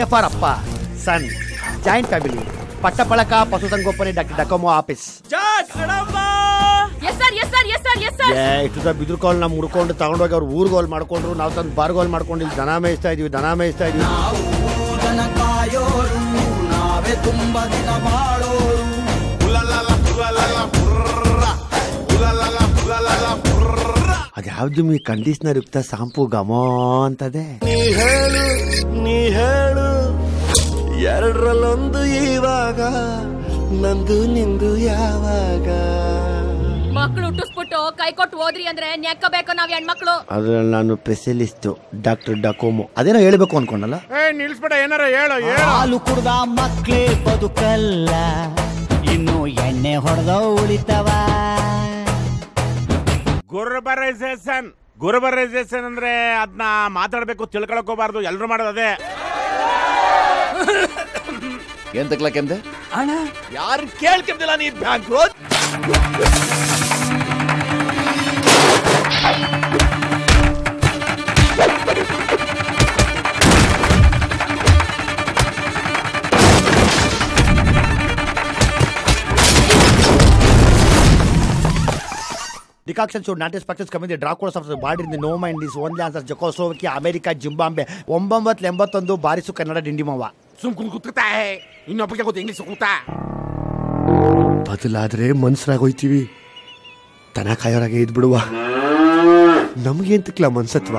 A for ಅಪ್ಪ, ಸನ್, joint family, ಪಟ್ಟಪಳಕ ಪಶುಸಂಗೋಪನೆ, doctor ಡಕೋಮೋ office. ಇಷ್ಟು ಬಿದ್ರಕೋಲ್ ನಾವು ಮುಡ್ಕೊಂಡು ತಗೊಂಡೋಗಿ ಅವ್ರು ಊರ್ಗೋಲ್ ಮಾಡ್ಕೊಂಡ್ರು, ನಾವು ತಂದು ಬಾರ್ಗೋಲ್ ಮಾಡ್ಕೊಂಡು ಇಲ್ಲಿ ದನ ಮೇಯಿಸ್ತಾ ಇದೀವಿ. ಅದ್ಯಾವ್ದು ಈ ಕಂಡೀಷನರ್ ಯುಕ್ತ ಶಾಂಪೂ ಗಮೋ ಅಂತದೆ. ನೀ ಹೇಳು ಎರಡರಲ್ಲೊಂದು ಇವಾಗ, ನಂದು ನಿಂದು ಯಾವಾಗ? ಮಕ್ಕಳು ಹುಟ್ಟಿಸ್ಬಿಟ್ಟು ಕೈ ಕೊಟ್ಟು ಹೋದ್ರಿ ಅಂದ್ರೆ ನೆಕ್ಕಬೇಕು ನಾವ್ ಹೆಣ್ಮಕ್ಳು. ಅದ್ರಲ್ಲಿ ನಾನು ಸ್ಪೆಷಲಿಸ್ಟ್ ಡಾಕ್ಟರ್ ಡಕೋಮೋ. ಅದೇನೋ ಹೇಳ್ಬೇಕು ಅನ್ಕೊಂಡಲ್ಲ. ನಿಲ್ಸ್ಬೇಡ, ಏನಾರ ಹೇಳು. ಹಾಲು ಕುಡ್ದ ಮಕ್ಳೇ ಬದುಕಲ್ಲ, ಇನ್ನು ಎಣ್ಣೆ ಹೊಡೆದ ಉಳಿತವ. ಗುರುಬರೈಸೇಷನ್ ಅಂದ್ರೆ ಅದನ್ನ ಮಾತಾಡ್ಬೇಕು, ತಿಳ್ಕೊಳಕ್ ಹೋಗ್ಬಾರ್ದು. ಎಲ್ರು ಮಾಡೋದು ಅದೇ. ಏನ್ ತಕ್ಲಕೆಂದೆ ಅಣ್ಣ? ಯಾರು ಕೇಳ್ಕೆಂದಿಲ್ಲ ನೀ bank Decoction should not expect coming the Dracula of the body in the Noma in this one answer Czechoslovakia, America, Zimbabwe, 981 ಬಾರಿಸು ಕನ್ನಡ ಡಿಂಡಿಮವ. ಇನ್ನೊಬ್ಬರಿಗೆ ಗೊತ್ತು ಇಂಗ್ಲಿಷ್ ಕೂತಾ. ಬದಲಾದ್ರೆ ಮನ್ಸರಾಗೋಯ್ತೀವಿ, ತನ ಕಾಯೋರಾಗೆ ಇದ್ಬಿಡುವ. ನಮ್ಗೇಂತಕ್ಲ ಮನ್ಸತ್ವ.